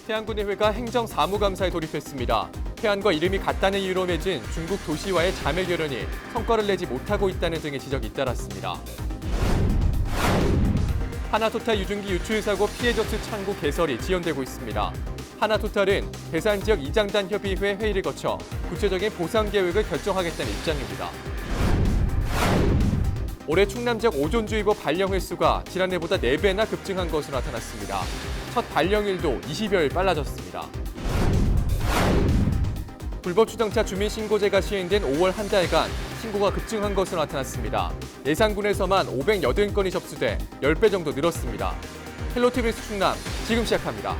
태안군의회가 행정사무감사에 돌입했습니다. 태안과 이름이 같다는 이유로 맺은 중국 도시와의 자매 결연이 성과를 내지 못하고 있다는 등의 지적이 잇따랐습니다. 하나토탈 유증기 유출 사고 피해 접수 창구 개설이 지연되고 있습니다. 하나토탈은 대산지역 이장단 협의회 회의를 거쳐 구체적인 보상 계획을 결정하겠다는 입장입니다. 올해 충남 지역 오존주의보 발령 횟수가 지난해보다 4배나 급증한 것으로 나타났습니다. 첫 발령일도 20여일 빨라졌습니다. 불법 주정차 주민신고제가 시행된 5월 한 달간 신고가 급증한 것으로 나타났습니다. 예산군에서만 580건이 접수돼 10배 정도 늘었습니다. 헬로티비 뉴스 충남 지금 시작합니다.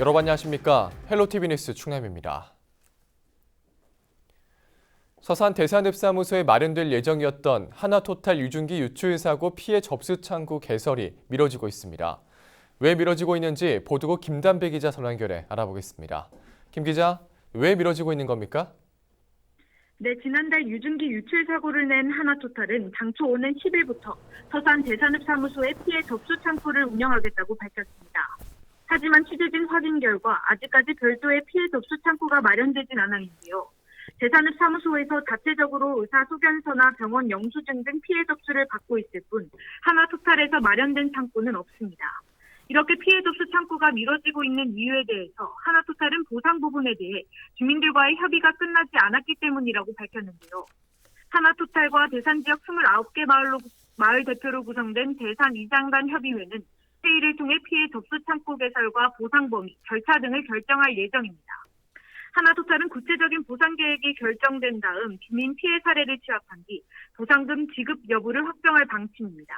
여러분 안녕하십니까? 헬로티비 뉴스 충남입니다. 서산 대산읍사무소에 마련될 예정이었던 하나토탈 유증기 유출 사고 피해 접수 창구 개설이 미뤄지고 있습니다. 왜 미뤄지고 있는지 보도국 김담배 기자 전화 연결해 알아보겠습니다. 김 기자, 왜 미뤄지고 있는 겁니까? 네, 지난달 유증기 유출 사고를 낸 하나토탈은 당초 오는 10일부터 서산 대산읍사무소에 피해 접수 창구를 운영하겠다고 밝혔습니다. 하지만 취재진 확인 결과 아직까지 별도의 피해 접수 창구가 마련되진 않아 있는데요. 대산읍 사무소에서 자체적으로 의사소견서나 병원 영수증 등 피해 접수를 받고 있을 뿐 하나토탈에서 마련된 창구는 없습니다. 이렇게 피해 접수 창구가 미뤄지고 있는 이유에 대해서 하나토탈은 보상 부분에 대해 주민들과의 협의가 끝나지 않았기 때문이라고 밝혔는데요. 하나토탈과 대산지역 29개 마을 대표로 구성된 대산 이장단 협의회는 회의를 통해 피해 접수 창구 개설과 보상 범위, 절차 등을 결정할 예정입니다. 하나토탈은 구체적인 보상 계획이 결정된 다음 주민 피해 사례를 취합한 뒤 보상금 지급 여부를 확정할 방침입니다.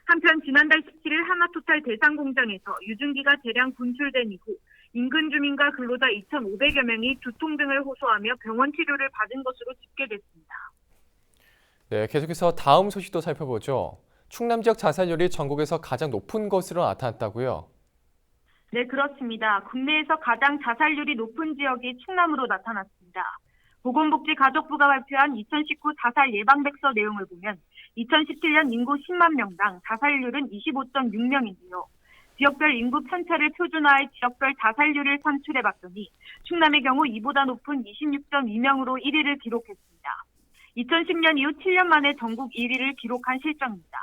한편 지난달 17일 하나토탈 대산공장에서 유증기가 대량 분출된 이후 인근 주민과 근로자 2,500여 명이 두통 등을 호소하며 병원 치료를 받은 것으로 집계됐습니다. 네, 계속해서 다음 소식도 살펴보죠. 충남 지역 자살률이 전국에서 가장 높은 것으로 나타났다고요? 네, 그렇습니다. 국내에서 가장 자살률이 높은 지역이 충남으로 나타났습니다. 보건복지가족부가 발표한 2019 자살 예방백서 내용을 보면 2017년 인구 10만 명당 자살률은 25.6명인데요. 지역별 인구 편차를 표준화해 지역별 자살률을 산출해봤더니 충남의 경우 이보다 높은 26.2명으로 1위를 기록했습니다. 2010년 이후 7년 만에 전국 1위를 기록한 실정입니다.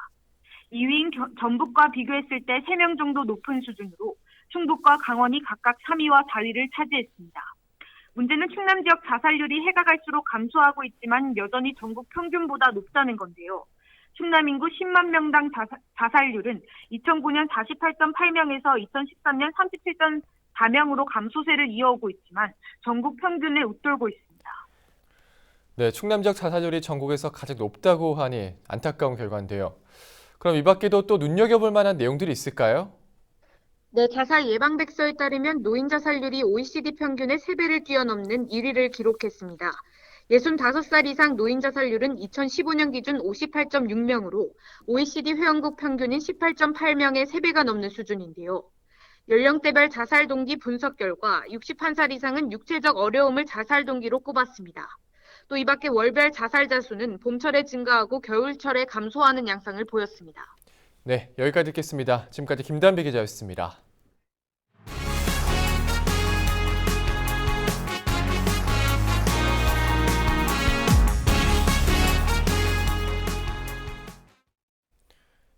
2위인 전북과 비교했을 때 3명 정도 높은 수준으로 충북과 강원이 각각 3위와 4위를 차지했습니다. 문제는 충남 지역 자살률이 해가 갈수록 감소하고 있지만 여전히 전국 평균보다 높다는 건데요. 충남 인구 10만 명당 자살률은 2009년 48.8명에서 2013년 37.4명으로 감소세를 이어오고 있지만 전국 평균에 웃돌고 있습니다. 네, 충남 지역 자살률이 전국에서 가장 높다고 하니 안타까운 결과인데요. 그럼 이 밖에도 또 눈여겨볼 만한 내용들이 있을까요? 네, 자살 예방백서에 따르면 노인 자살률이 OECD 평균의 3배를 뛰어넘는 1위를 기록했습니다. 65살 이상 노인 자살률은 2015년 기준 58.6명으로 OECD 회원국 평균인 18.8명의 3배가 넘는 수준인데요. 연령대별 자살 동기 분석 결과 61살 이상은 육체적 어려움을 자살 동기로 꼽았습니다. 또 이 밖에 월별 자살자 수는 봄철에 증가하고 겨울철에 감소하는 양상을 보였습니다. 네, 여기까지 듣겠습니다. 지금까지 김담비 기자였습니다.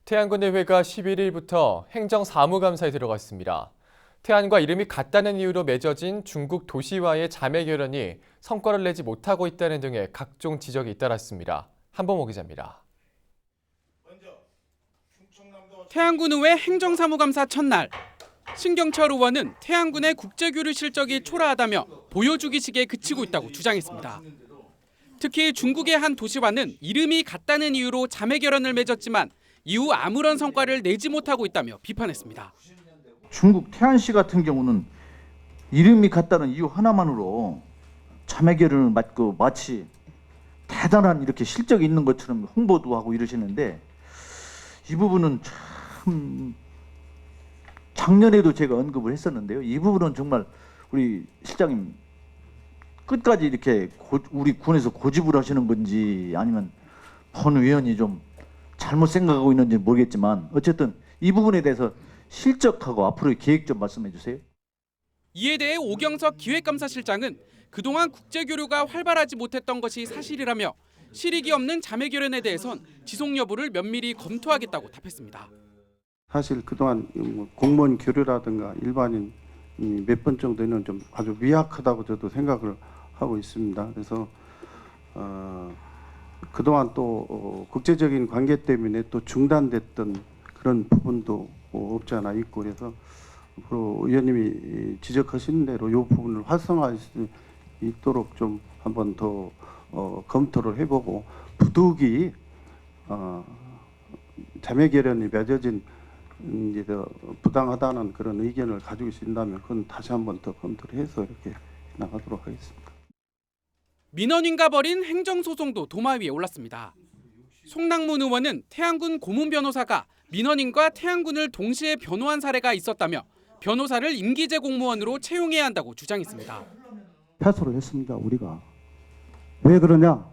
태안군의회가 11일부터 행정사무감사에 들어갔습니다. 태안과 이름이 같다는 이유로 맺어진 중국 도시와의 자매 결연이 성과를 내지 못하고 있다는 등의 각종 지적이 잇따랐습니다. 한범호 기자입니다. 태안군의회 행정사무감사 첫날, 신경철 의원은 태안군의 국제교류 실적이 초라하다며 보여주기식에 그치고 있다고 주장했습니다. 특히 중국의 한 도시와는 이름이 같다는 이유로 자매 결연을 맺었지만 이후 아무런 성과를 내지 못하고 있다며 비판했습니다. 중국 태안시 같은 경우는 이름이 같다는 이유 하나만으로 자매 결연을 맺고 마치 대단한 이렇게 실적이 있는 것처럼 홍보도 하고 이러시는데 이 부분은 참 작년에도 제가 언급을 했었는데요. 이 부분은 정말 우리 실장님 끝까지 이렇게 우리 군에서 고집을 하시는 건지 아니면 본 의원이 좀 잘못 생각하고 있는지 모르겠지만 어쨌든 이 부분에 대해서 실적하고 앞으로의 계획 좀 말씀해 주세요. 이에 대해 오경석 기획감사실장은 그동안 국제교류가 활발하지 못했던 것이 사실이라며 실익이 없는 자매결연에 대해선 지속 여부를 면밀히 검토하겠다고 답했습니다. 사실 그동안 공무원 교류라든가 일반인 몇 번 정도는 좀 아주 미약하다고 저도 생각을 하고 있습니다. 그래서 그동안 또 국제적인 관계 때문에 또 중단됐던 그런 부분도 없지 않아 있고, 그래서 앞으로 의원님이 지적하신 대로 이 부분을 활성화할 수 있도록 좀 한번 더 검토를 해보고, 부득이 자매결연이 맺어진 이제 더 부당하다는 그런 의견을 가지고 계신다면 그건 다시 한번 더 검토를 해서 이렇게 나가도록 하겠습니다. 민원인과 벌인 행정소송도 도마 위에 올랐습니다. 송낙문 의원은 태안군 고문 변호사가 민원인과 태안군을 동시에 변호한 사례가 있었다며 변호사를 임기제 공무원으로 채용해야 한다고 주장했습니다. 패소를 했습니다. 우리가. 왜 그러냐?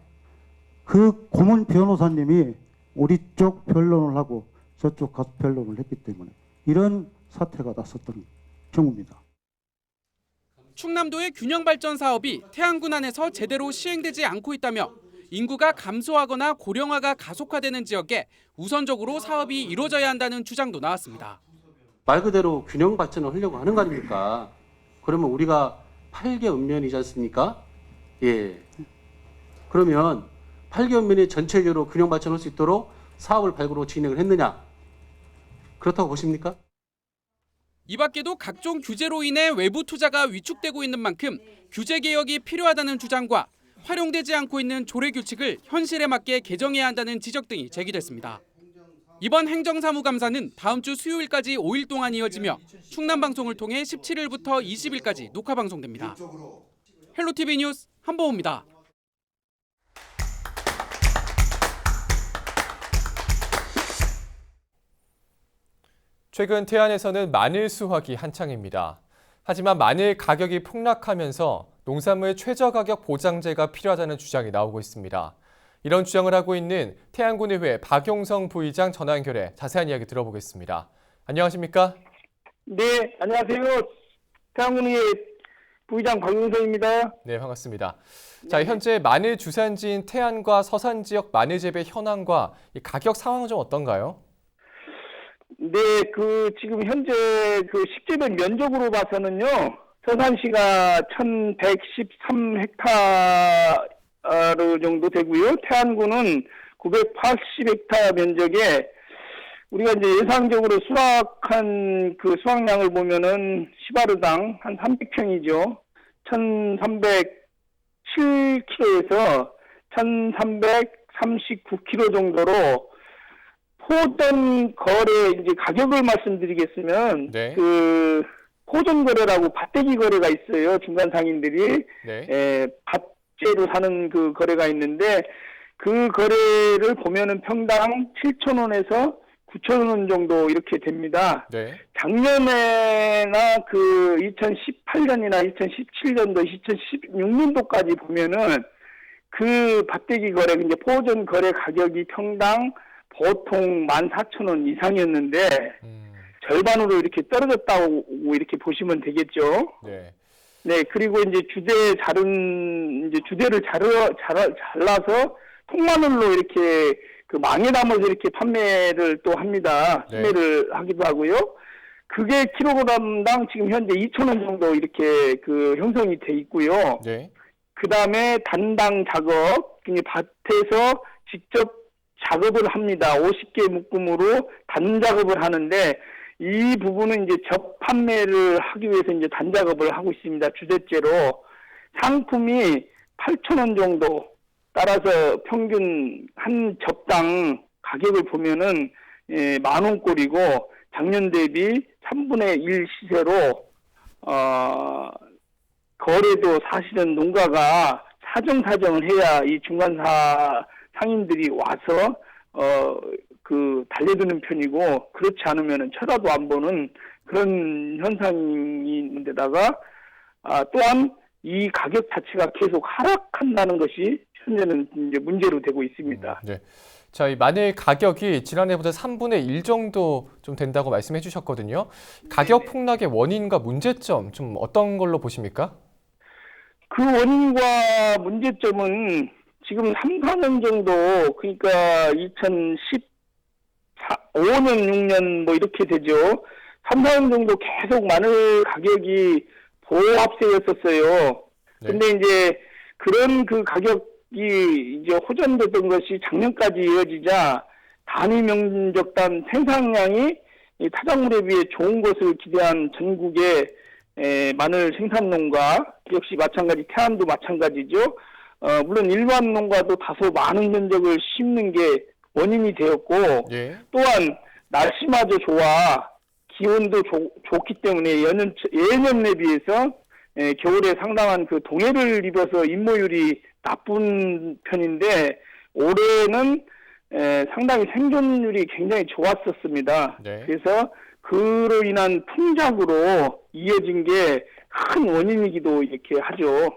그 고문 변호사님이 우리 쪽 변론을 하고 저쪽 가서 변론을 했기 때문에 이런 사태가 났었던 경우입니다. 충남도의 균형발전 사업이 태안군 안에서 제대로 시행되지 않고 있다며 인구가 감소하거나 고령화가 가속화되는 지역에 우선적으로 사업이 이루어져야 한다는 주장도 나왔습니다. 말 그대로 균형 발전을 하려고 하는 거 아닙니까? 그러면 우리가 8개 읍면이지 않습니까? 예. 그러면 8개 읍면이 전체적으로 균형 발전할 수 있도록 사업을 발굴하고 진행을 했느냐? 그렇다고 보십니까? 이 밖에도 각종 규제로 인해 외부 투자가 위축되고 있는 만큼 규제 개혁이 필요하다는 주장과 활용되지 않고 있는 조례 규칙을 현실에 맞게 개정해야 한다는 지적 등이 제기됐습니다. 이번 행정사무감사는 다음 주 수요일까지 5일 동안 이어지며 충남방송을 통해 17일부터 20일까지 녹화방송됩니다. 헬로티비 뉴스 한보호입니다. 최근 태안에서는 마늘 수확이 한창입니다. 하지만 마늘 가격이 폭락하면서 농산물 최저가격 보장제가 필요하다는 주장이 나오고 있습니다. 이런 주장을 하고 있는 태안군의회 박용성 부의장 전화 연결해 자세한 이야기 들어보겠습니다. 안녕하십니까? 네, 안녕하세요. 태안군의회 부의장 박용성입니다. 네, 반갑습니다. 자, 현재 마늘 주산지인 태안과 서산 지역 마늘 재배 현황과 이 가격 상황은 좀 어떤가요? 네, 지금 현재 식재별 면적으로 봐서는요, 서산시가 1113헥타르 정도 되고요. 태안군은 980헥타 면적에 우리가 이제 예상적으로 수확한 수확량을 보면은 시바르당 한 300평이죠. 1307kg에서 1339kg 정도로 포전 거래 이제 가격을 말씀드리겠으면 네. 포전 거래라고 밭대기 거래가 있어요. 중간 상인들이 네. 밭재로 사는 그 거래가 있는데 그 거래를 보면은 평당 7,000원에서 9,000원 정도 이렇게 됩니다. 네. 작년에나 2018년이나 2017년도, 2016년도까지 보면은 그 밭대기 거래 이제 포전 거래 가격이 평당 보통 14,000원 이상이었는데 절반으로 이렇게 떨어졌다고 이렇게 보시면 되겠죠. 네. 네, 그리고 이제 주대를 잘라서 통마늘로 이렇게 망에 담아서 이렇게 판매를 또 합니다. 네. 판매를 하기도 하고요. 그게 킬로그램당 지금 현재 2,000원 정도 이렇게 형성이 돼 있고요. 네. 그 다음에 단당 작업, 밭에서 직접 작업을 합니다. 50개 묶음으로 단 작업을 하는데 이 부분은 이제 접판매를 하기 위해서 이제 단 작업을 하고 있습니다. 주대째로 상품이 8,000원 정도 따라서 평균 한 접당 가격을 보면은 10,000원꼴이고 작년 대비 3분의 1 시세로 거래도 사실은 농가가 사정을 해야 이 중간사 상인들이 와서 달려드는 편이고 그렇지 않으면은 쳐다도 안 보는 그런 현상이 있는데다가 또한 이 가격 자체가 계속 하락한다는 것이 현재는 이제 문제로 되고 있습니다. 네. 자, 이 마늘 가격이 지난해보다 3분의 1 정도 좀 된다고 말씀해 주셨거든요. 가격 폭락의 원인과 문제점 좀 어떤 걸로 보십니까? 그 원인과 문제점은 지금 3, 4년 정도, 그러니까 2015년, 6년 뭐 이렇게 되죠. 3, 4년 정도 계속 마늘 가격이 보합세였었어요. 네. 근데 이제 그런 그 가격이 이제 호전됐던 것이 작년까지 이어지자 단위 면적당 생산량이 이 타작물에 비해 좋은 것을 기대한 전국의 마늘 생산농가 역시 마찬가지, 태안도 마찬가지죠. 물론 일반 농가도 다소 많은 면적을 심는 게 원인이 되었고, 예. 또한 날씨마저 좋아 기온도 좋기 때문에 예년에 비해서 겨울에 상당한 그 동해를 입어서 잎모율이 나쁜 편인데 올해는 상당히 생존율이 굉장히 좋았었습니다. 네. 그래서 그로 인한 풍작으로 이어진 게 큰 원인이기도 이렇게 하죠.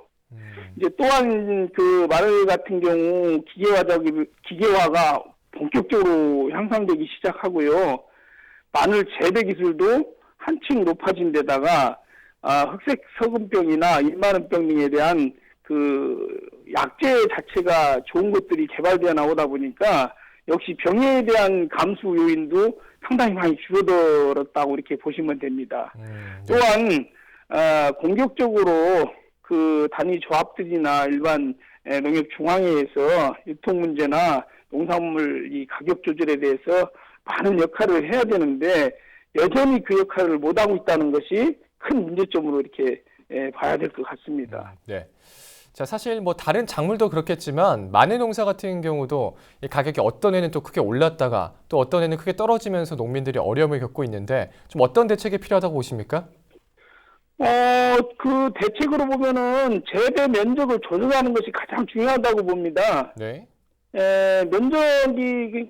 이제 또한 그 마늘 같은 경우 기계화가 본격적으로 향상되기 시작하고요. 마늘 재배 기술도 한층 높아진 데다가 흑색 서금병이나 일마른병 등에 대한 그 약재 자체가 좋은 것들이 개발되어 나오다 보니까 역시 병에 대한 감수 요인도 상당히 많이 줄어들었다고 이렇게 보시면 됩니다. 네. 또한 공격적으로 그 단위 조합들이나 일반 농협 중앙회에서 유통 문제나 농산물 이 가격 조절에 대해서 많은 역할을 해야 되는데 여전히 그 역할을 못하고 있다는 것이 큰 문제점으로 이렇게 봐야 될 것 같습니다. 네. 자, 사실 뭐 다른 작물도 그렇겠지만 마늘 농사 같은 경우도 이 가격이 어떤 해는 또 크게 올랐다가 또 어떤 해는 크게 떨어지면서 농민들이 어려움을 겪고 있는데 좀 어떤 대책이 필요하다고 보십니까? 그 대책으로 보면은 재배 면적을 조절하는 것이 가장 중요하다고 봅니다. 네. 면적이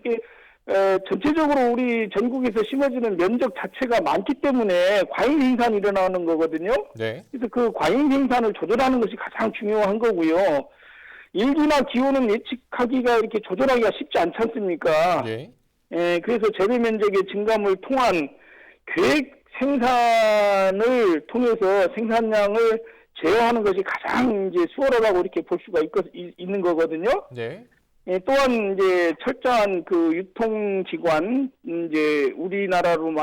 전체적으로 우리 전국에서 심어지는 면적 자체가 많기 때문에 과잉 생산이 일어나는 거거든요. 네. 그래서 그 과잉 생산을 조절하는 것이 가장 중요한 거고요. 일기나 기온은 예측하기가 이렇게 조절하기가 쉽지 않지 않습니까? 예. 그래서 재배 면적의 증감을 통한 계획 생산을 통해서 생산량을 제어하는 것이 가장 이제 수월하다고 이렇게 볼 수가 있는 거거든요. 네. 또한 이제 철저한 그 유통기관, 이제 우리나라로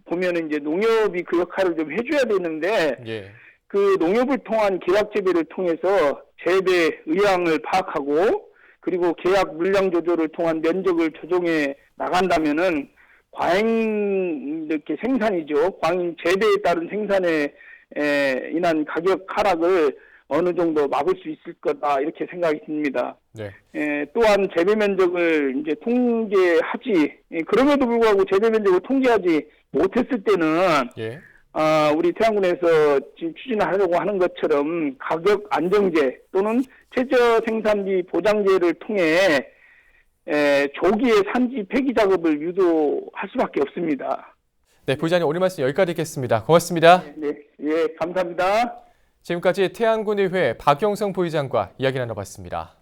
보면은 이제 농협이 그 역할을 좀 해줘야 되는데, 예. 그 농협을 통한 계약 재배를 통해서 재배 의향을 파악하고, 그리고 계약 물량 조절을 통한 면적을 조정해 나간다면은 과잉 이렇게 생산이죠. 과잉 재배에 따른 생산에 인한 가격 하락을 어느 정도 막을 수 있을 거다 이렇게 생각이 듭니다. 네. 또한 재배 면적을 이제 통제하지 그럼에도 불구하고 재배 면적을 통제하지 못했을 때는 예. 우리 태안군에서 지금 추진하려고 하는 것처럼 가격 안정제 또는 최저 생산비 보장제를 통해 조기에 산지 폐기 작업을 유도할 수밖에 없습니다. 네, 부의장님 오늘 말씀 여기까지 듣겠습니다. 고맙습니다. 네, 예, 감사합니다. 지금까지 태안군의회 박영성 부의장과 이야기 나눠봤습니다.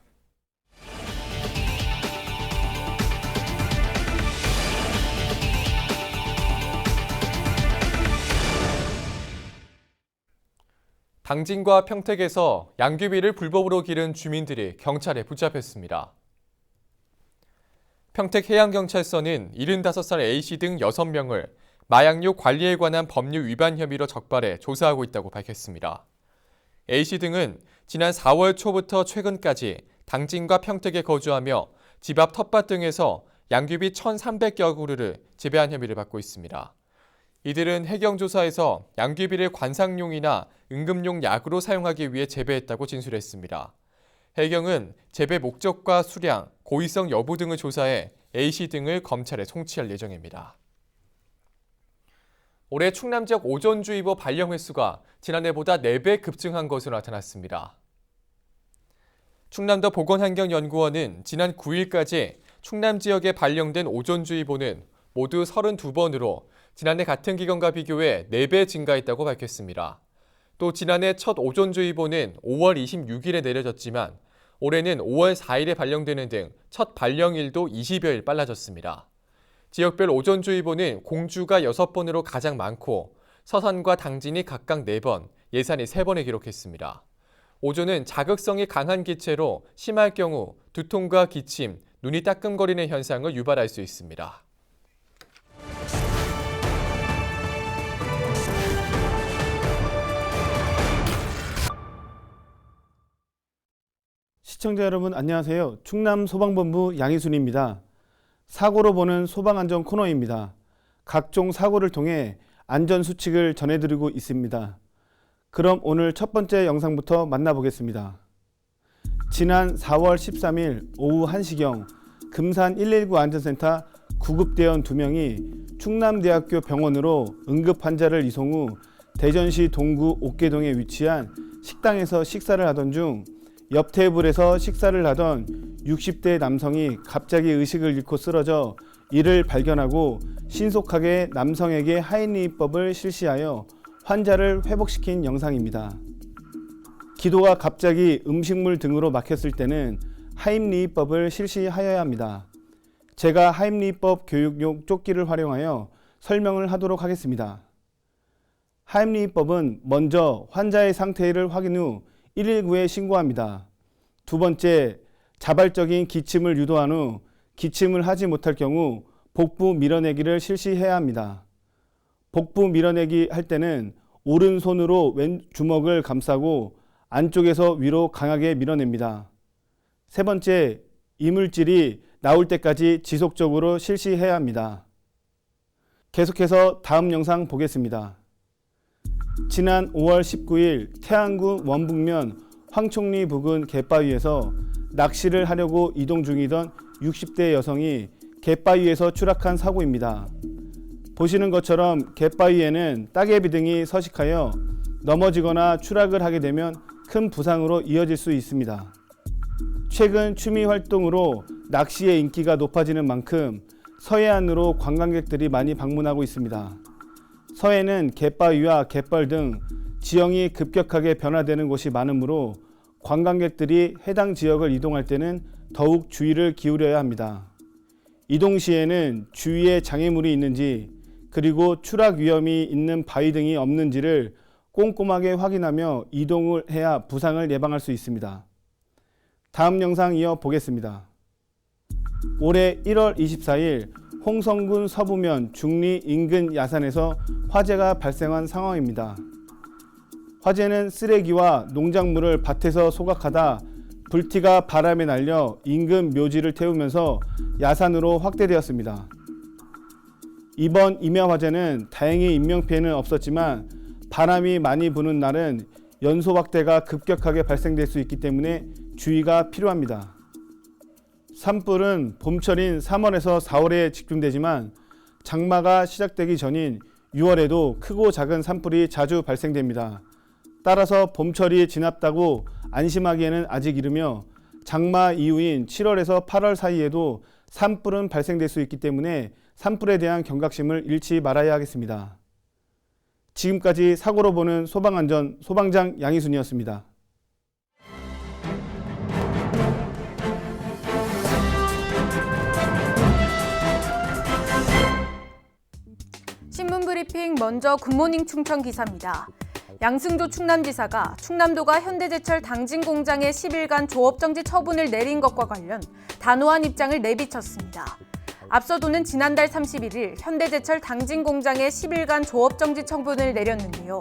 당진과 평택에서 양귀비를 불법으로 기른 주민들이 경찰에 붙잡혔습니다. 평택해양경찰서는 75살 A씨 등 6명을 마약류 관리에 관한 법률 위반 혐의로 적발해 조사하고 있다고 밝혔습니다. A씨 등은 지난 4월 초부터 최근까지 당진과 평택에 거주하며 집 앞 텃밭 등에서 양귀비 1,300여 그루를 재배한 혐의를 받고 있습니다. 이들은 해경조사에서 양귀비를 관상용이나 응급용 약으로 사용하기 위해 재배했다고 진술했습니다. 해경은 재배 목적과 수량, 고의성 여부 등을 조사해 A씨 등을 검찰에 송치할 예정입니다. 올해 충남 지역 오존주의보 발령 횟수가 지난해보다 4배 급증한 것으로 나타났습니다. 충남도 보건환경연구원은 지난 9일까지 충남 지역에 발령된 오존주의보는 모두 32번으로 지난해 같은 기간과 비교해 4배 증가했다고 밝혔습니다. 또 지난해 첫 오존주의보는 5월 26일에 내려졌지만 올해는 5월 4일에 발령되는 등 첫 발령일도 20여일 빨라졌습니다. 지역별 오존주의보는 공주가 6번으로 가장 많고 서산과 당진이 각각 4번, 예산이 3번에 기록했습니다. 오존은 자극성이 강한 기체로 심할 경우 두통과 기침, 눈이 따끔거리는 현상을 유발할 수 있습니다. 시청자 여러분 안녕하세요. 충남소방본부 양희순입니다. 사고로 보는 소방안전 코너입니다. 각종 사고를 통해 안전수칙을 전해드리고 있습니다. 그럼 오늘 첫 번째 영상부터 만나보겠습니다. 지난 4월 13일 오후 1시경 금산 119 안전센터 구급대원 2명이 충남대학교 병원으로 응급환자를 이송 후 대전시 동구 옥계동에 위치한 식당에서 식사를 하던 중 옆 테이블에서 식사를 하던 60대 남성이 갑자기 의식을 잃고 쓰러져 이를 발견하고 신속하게 남성에게 하인리법을 실시하여 환자를 회복시킨 영상입니다. 기도가 갑자기 음식물 등으로 막혔을 때는 하임리법을 실시하여야 합니다. 제가 하임리법 교육용 조끼를 활용하여 설명을 하도록 하겠습니다. 하임리법은 먼저 환자의 상태를 확인 후 119에 신고합니다. 두 번째, 자발적인 기침을 유도한 후 기침을 하지 못할 경우 복부 밀어내기를 실시해야 합니다. 복부 밀어내기 할 때는 오른손으로 왼 주먹을 감싸고 안쪽에서 위로 강하게 밀어냅니다. 세 번째, 이물질이 나올 때까지 지속적으로 실시해야 합니다. 계속해서 다음 영상 보겠습니다. 지난 5월 19일 태안군 원북면 황총리 부근 갯바위에서 낚시를 하려고 이동 중이던 60대 여성이 갯바위에서 추락한 사고입니다. 보시는 것처럼 갯바위에는 따개비 등이 서식하여 넘어지거나 추락을 하게 되면 큰 부상으로 이어질 수 있습니다. 최근 취미 활동으로 낚시의 인기가 높아지는 만큼 서해안으로 관광객들이 많이 방문하고 있습니다. 서해는 갯바위와 갯벌 등 지형이 급격하게 변화되는 곳이 많으므로 관광객들이 해당 지역을 이동할 때는 더욱 주의를 기울여야 합니다. 이동 시에는 주위에 장애물이 있는지 그리고 추락 위험이 있는 바위 등이 없는지를 꼼꼼하게 확인하며 이동을 해야 부상을 예방할 수 있습니다. 다음 영상 이어 보겠습니다. 올해 1월 24일 홍성군 서부면 중리 인근 야산에서 화재가 발생한 상황입니다. 화재는 쓰레기와 농작물을 밭에서 소각하다 불티가 바람에 날려 인근 묘지를 태우면서 야산으로 확대되었습니다. 이번 임야 화재는 다행히 인명피해는 없었지만 바람이 많이 부는 날은 연소 확대가 급격하게 발생될 수 있기 때문에 주의가 필요합니다. 산불은 봄철인 3월에서 4월에 집중되지만 장마가 시작되기 전인 6월에도 크고 작은 산불이 자주 발생됩니다. 따라서 봄철이 지났다고 안심하기에는 아직 이르며 장마 이후인 7월에서 8월 사이에도 산불은 발생될 수 있기 때문에 산불에 대한 경각심을 잃지 말아야 하겠습니다. 지금까지 사고로 보는 소방안전 소방장 양희순이었습니다. 신문브리핑 먼저 굿모닝 충청 기사입니다. 양승조 충남지사가 충남도가 현대제철 당진 공장의 10일간 조업정지 처분을 내린 것과 관련 단호한 입장을 내비쳤습니다. 앞서도는 지난달 31일 현대제철 당진 공장에 10일간 조업정지 처분을 내렸는데요.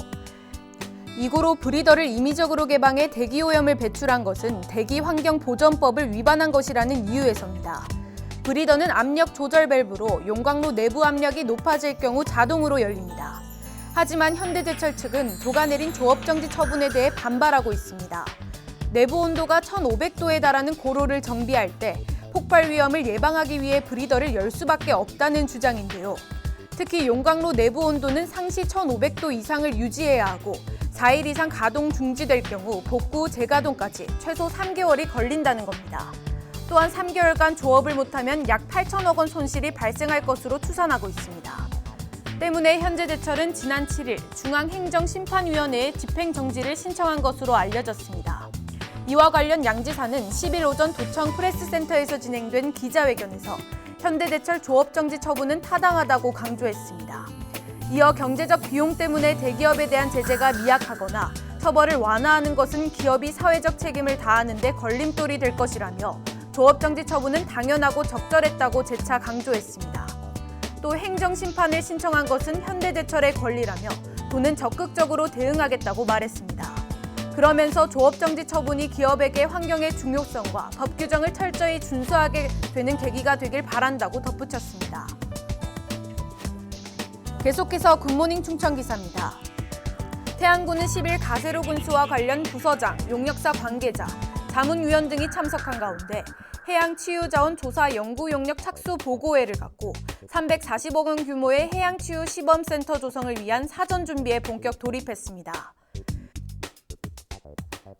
이고로 브리더를 임의적으로 개방해 대기오염을 배출한 것은 대기환경보전법을 위반한 것이라는 이유에서입니다. 브리더는 압력 조절 밸브로 용광로 내부 압력이 높아질 경우 자동으로 열립니다. 하지만 현대제철 측은 도가 내린 조업정지 처분에 대해 반발하고 있습니다. 내부 온도가 1500도에 달하는 고로를 정비할 때 폭발 위험을 예방하기 위해 브리더를 열 수밖에 없다는 주장인데요. 특히 용광로 내부 온도는 상시 1500도 이상을 유지해야 하고 4일 이상 가동 중지될 경우 복구 재가동까지 최소 3개월이 걸린다는 겁니다. 또한 3개월간 조업을 못하면 약 8천억 원 손실이 발생할 것으로 추산하고 있습니다. 때문에 현대제철은 지난 7일 중앙행정심판위원회에 집행정지를 신청한 것으로 알려졌습니다. 이와 관련 양 지사는 10일 오전 도청 프레스센터에서 진행된 기자회견에서 현대제철 조업정지 처분은 타당하다고 강조했습니다. 이어 경제적 비용 때문에 대기업에 대한 제재가 미약하거나 처벌을 완화하는 것은 기업이 사회적 책임을 다하는 데 걸림돌이 될 것이라며 조업정지 처분은 당연하고 적절했다고 재차 강조했습니다. 또 행정심판을 신청한 것은 현대제철의 권리라며 도는 적극적으로 대응하겠다고 말했습니다. 그러면서 조업정지 처분이 기업에게 환경의 중요성과 법 규정을 철저히 준수하게 되는 계기가 되길 바란다고 덧붙였습니다. 계속해서 굿모닝 충청 기사입니다. 태안군은 10일 가세로 군수와 관련 부서장, 용역사 관계자, 자문위원 등이 참석한 가운데 해양치유자원 조사 연구 용역 착수 보고회를 갖고 340억 원 규모의 해양치유 시범센터 조성을 위한 사전 준비에 본격 돌입했습니다.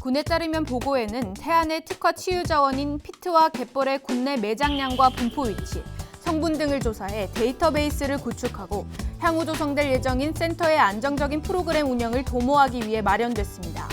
군에 따르면 보고회는 태안의 특화 치유 자원인 피트와 갯벌의 국내 매장량과 분포 위치, 성분 등을 조사해 데이터베이스를 구축하고 향후 조성될 예정인 센터의 안정적인 프로그램 운영을 도모하기 위해 마련됐습니다.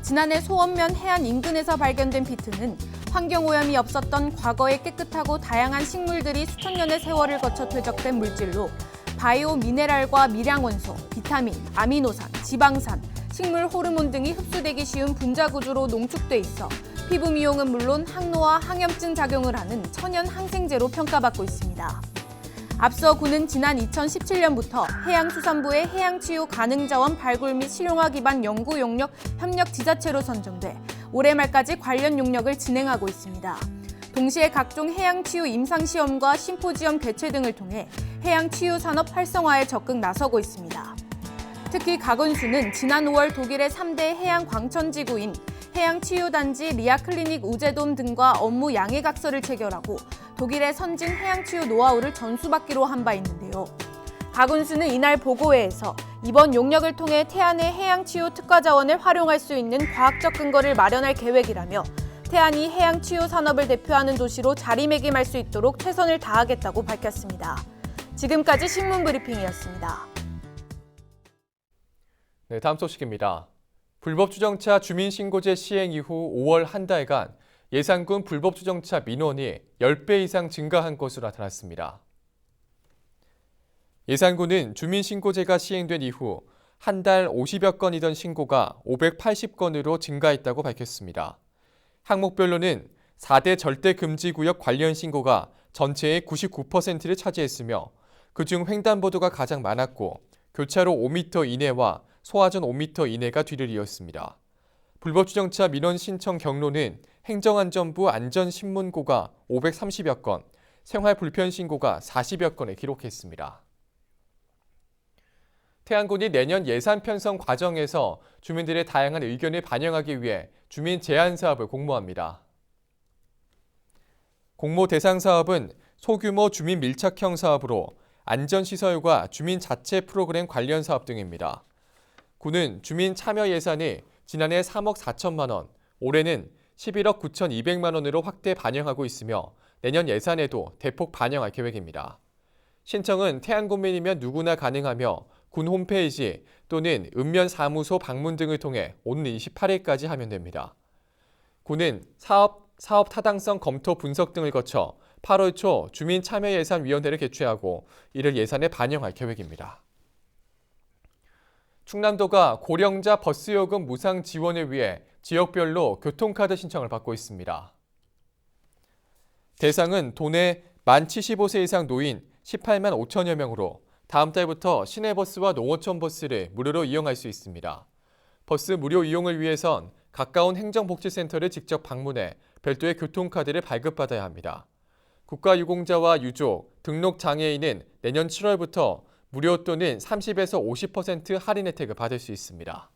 지난해 소원면 해안 인근에서 발견된 피트는 환경오염이 없었던 과거의 깨끗하고 다양한 식물들이 수천 년의 세월을 거쳐 퇴적된 물질로 바이오 미네랄과 미량원소, 비타민, 아미노산, 지방산, 식물 호르몬 등이 흡수되기 쉬운 분자 구조로 농축돼 있어 피부 미용은 물론 항노화, 항염증 작용을 하는 천연 항생제로 평가받고 있습니다. 앞서 군은 지난 2017년부터 해양수산부의 해양치유 가능자원 발굴 및 실용화 기반 연구 용역 협력 지자체로 선정돼 올해 말까지 관련 용역을 진행하고 있습니다. 동시에 각종 해양치유 임상시험과 심포지엄 개최 등을 통해 해양치유 산업 활성화에 적극 나서고 있습니다. 특히 가건수는 지난 5월 독일의 3대 해양 광천지구인 해양치유단지 리아클리닉 우제돔 등과 업무 양해각서를 체결하고 독일의 선진 해양치유 노하우를 전수받기로 한 바 있는데요. 가군수는 이날 보고회에서 이번 용역을 통해 태안의 해양치유 특화 자원을 활용할 수 있는 과학적 근거를 마련할 계획이라며 태안이 해양치유 산업을 대표하는 도시로 자리매김할 수 있도록 최선을 다하겠다고 밝혔습니다. 지금까지 신문브리핑이었습니다. 네, 다음 소식입니다. 불법주정차 주민신고제 시행 이후 5월 한 달간 예산군 불법주정차 민원이 10배 이상 증가한 것으로 나타났습니다. 예산군은 주민신고제가 시행된 이후 한 달 50여 건이던 신고가 580건으로 증가했다고 밝혔습니다. 항목별로는 4대 절대금지구역 관련 신고가 전체의 99%를 차지했으며 그중 횡단보도가 가장 많았고 교차로 5m 이내와 소화전 5m 이내가 뒤를 이었습니다. 불법주정차 민원 신청 경로는 행정안전부 안전신문고가 530여 건, 생활불편신고가 40여 건을 기록했습니다. 태안군이 내년 예산 편성 과정에서 주민들의 다양한 의견을 반영하기 위해 주민 제안 사업을 공모합니다. 공모 대상 사업은 소규모 주민 밀착형 사업으로 안전시설과 주민 자체 프로그램 관련 사업 등입니다. 군은 주민 참여 예산이 지난해 3억 4천만 원, 올해는 11억 9,200만 원으로 확대 반영하고 있으며 내년 예산에도 대폭 반영할 계획입니다. 신청은 태안군민이면 누구나 가능하며 군 홈페이지 또는 읍면사무소 방문 등을 통해 오는 28일까지 하면 됩니다. 군은 사업 타당성 검토 분석 등을 거쳐 8월 초 주민참여예산위원회를 개최하고 이를 예산에 반영할 계획입니다. 충남도가 고령자 버스요금 무상 지원을 위해 지역별로 교통카드 신청을 받고 있습니다. 대상은 도내 만 75세 이상 노인 18만 5천여 명으로 다음 달부터 시내버스와 농어촌 버스를 무료로 이용할 수 있습니다. 버스 무료 이용을 위해선 가까운 행정복지센터를 직접 방문해 별도의 교통카드를 발급받아야 합니다. 국가유공자와 유족, 등록장애인은 내년 7월부터 무료 또는 30에서 50% 할인 혜택을 받을 수 있습니다.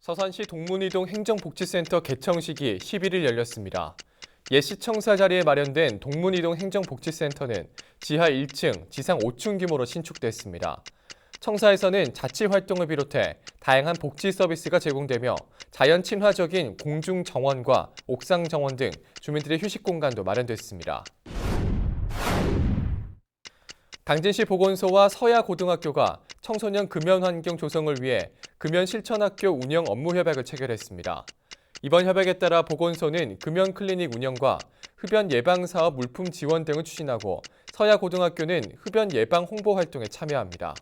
서산시 동문이동 행정복지센터 개청식이 11일 열렸습니다. 옛 시청사 자리에 마련된 동문이동 행정복지센터는 지하 1층, 지상 5층 규모로 신축됐습니다. 청사에서는 자치활동을 비롯해 다양한 복지 서비스가 제공되며 자연 친화적인 공중 정원과 옥상 정원 등 주민들의 휴식 공간도 마련됐습니다. 당진시 보건소와 서야고등학교가 청소년 금연 환경 조성을 위해 금연 실천학교 운영 업무 협약을 체결했습니다. 이번 협약에 따라 보건소는 금연 클리닉 운영과 흡연 예방 사업 물품 지원 등을 추진하고 서야고등학교는 흡연 예방 홍보 활동에 참여합니다.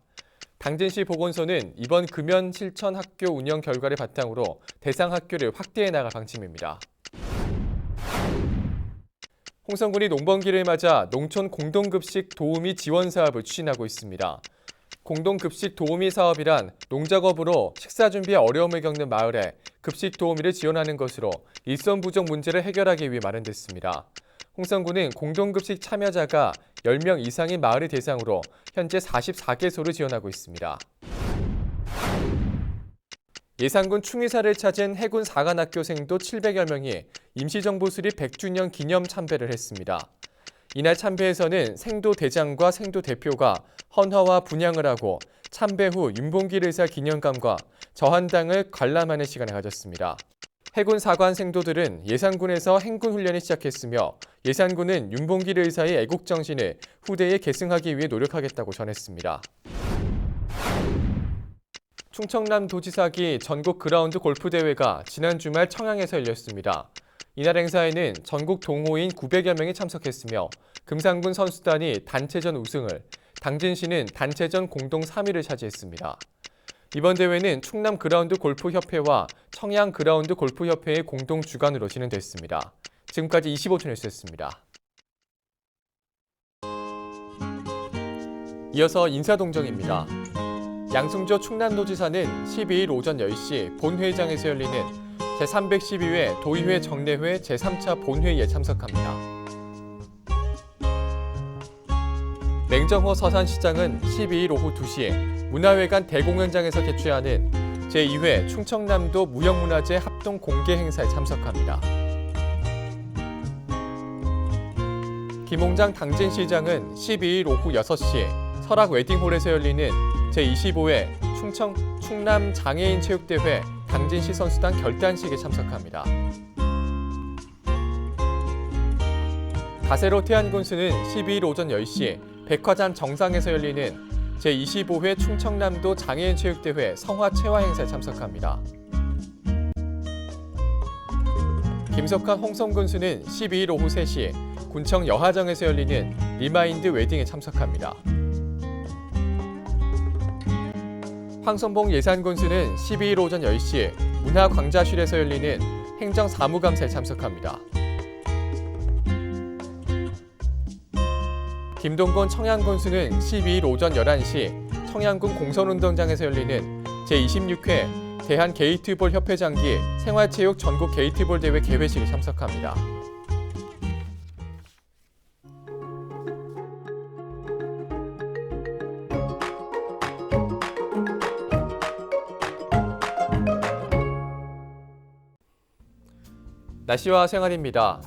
당진시 보건소는 이번 금연 실천 학교 운영 결과를 바탕으로 대상 학교를 확대해 나갈 방침입니다. 홍성군이 농번기를 맞아 농촌 공동급식 도우미 지원 사업을 추진하고 있습니다. 공동급식 도우미 사업이란 농작업으로 식사 준비에 어려움을 겪는 마을에 급식 도우미를 지원하는 것으로 일손 부족 문제를 해결하기 위해 마련됐습니다. 홍성군은 공동급식 참여자가 10명 이상인 마을을 대상으로 현재 44개소를 지원하고 있습니다. 예산군 충의사를 찾은 해군 사관학교생도 700여 명이 임시정부 수립 100주년 기념 참배를 했습니다. 이날 참배에서는 생도 대장과 생도 대표가 헌화와 분향을 하고 참배 후 윤봉길 의사 기념관과 저한당을 관람하는 시간을 가졌습니다. 해군 사관 생도들은 예산군에서 행군 훈련을 시작했으며 예산군은 윤봉길 의사의 애국정신을 후대에 계승하기 위해 노력하겠다고 전했습니다. 충청남도지사기 전국 그라운드 골프대회가 지난 주말 청양에서 열렸습니다. 이날 행사에는 전국 동호인 900여 명이 참석했으며 금상군 선수단이 단체전 우승을, 당진시는 단체전 공동 3위를 차지했습니다. 이번 대회는 충남 그라운드 골프협회와 청양 그라운드 골프협회의 공동 주관으로 진행됐습니다. 지금까지 25초 뉴스였습니다. 이어서 인사동정입니다. 양승조 충남도지사는 12일 오전 10시 본회의장에서 열리는 제312회 도의회 정례회 제3차 본회의에 참석합니다. 냉정호 서산시장은 12일 오후 2시에 문화회관 대공연장에서 개최하는 제2회 충청남도 무형문화재 합동 공개 행사에 참석합니다. 김홍장 당진시장은 12일 오후 6시 설악 웨딩홀에서 열리는 제25회 충남 장애인 체육대회 당진시 선수단 결단식에 참석합니다. 가세로 태안군수는 12일 오전 10시 백화점 정상에서 열리는 제25회 충청남도 장애인 체육대회 성화 체화 행사에 참석합니다. 김석환 홍성군수는 12일 오후 3시 군청 여하정에서 열리는 리마인드 웨딩에 참석합니다. 황선봉 예산군수는 12일 오전 10시 문화광자실에서 열리는 행정사무감사에 참석합니다. 김동건 청양군수는 12일 오전 11시 청양군 공선운동장에서 열리는 제26회 대한게이트볼 협회장기 생활체육 전국 게이트볼 대회 개회식에 참석합니다. 날씨와 생활입니다.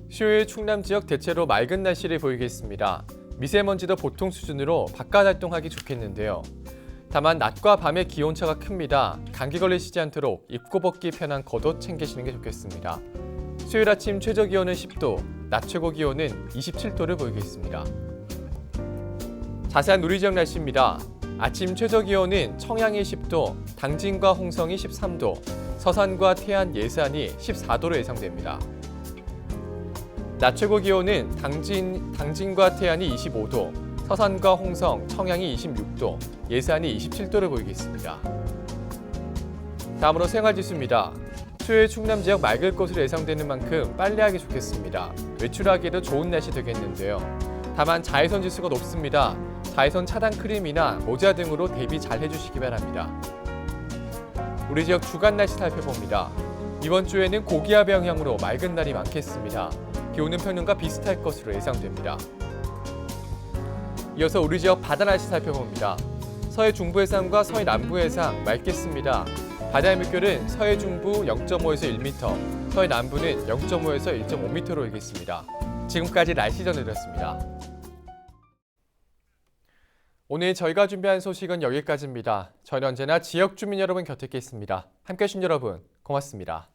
수요일 충남 지역 대체로 맑은 날씨를 보이겠습니다. 미세먼지도 보통 수준으로 바깥 활동하기 좋겠는데요. 다만 낮과 밤의 기온차가 큽니다. 감기 걸리시지 않도록 입고 벗기 편한 겉옷 챙기시는 게 좋겠습니다. 수요일 아침 최저 기온은 10도, 낮 최고 기온은 27도를 보이겠습니다. 자세한 우리 지역 날씨입니다. 아침 최저 기온은 청양이 10도, 당진과 홍성이 13도, 서산과 태안, 예산이 14도로 예상됩니다. 낮 최고 기온은 당진과 태안이 25도, 서산과 홍성, 청양이 26도, 예산이 27도를 보이겠습니다. 다음으로 생활지수입니다. 수요일 충남 지역 맑을 것으로 예상되는 만큼 빨래하기 좋겠습니다. 외출하기에도 좋은 날씨 되겠는데요. 다만 자외선 지수가 높습니다. 자외선 차단 크림이나 모자 등으로 대비 잘 해주시기 바랍니다. 우리 지역 주간 날씨 살펴봅니다. 이번 주에는 고기압 영향으로 맑은 날이 많겠습니다. 기온은 평년과 비슷할 것으로 예상됩니다. 이어서 우리 지역 바다 날씨 살펴봅니다. 서해 중부 해상과 서해 남부 해상 맑겠습니다. 바다의 물결은 서해 중부 0.5에서 1m, 서해 남부는 0.5에서 1.5m로 일겠습니다. 지금까지 날씨 전해드렸습니다. 오늘 저희가 준비한 소식은 여기까지입니다. 저희는 언제나 지역 주민 여러분 곁에 있겠습니다. 함께해 주신 여러분 고맙습니다.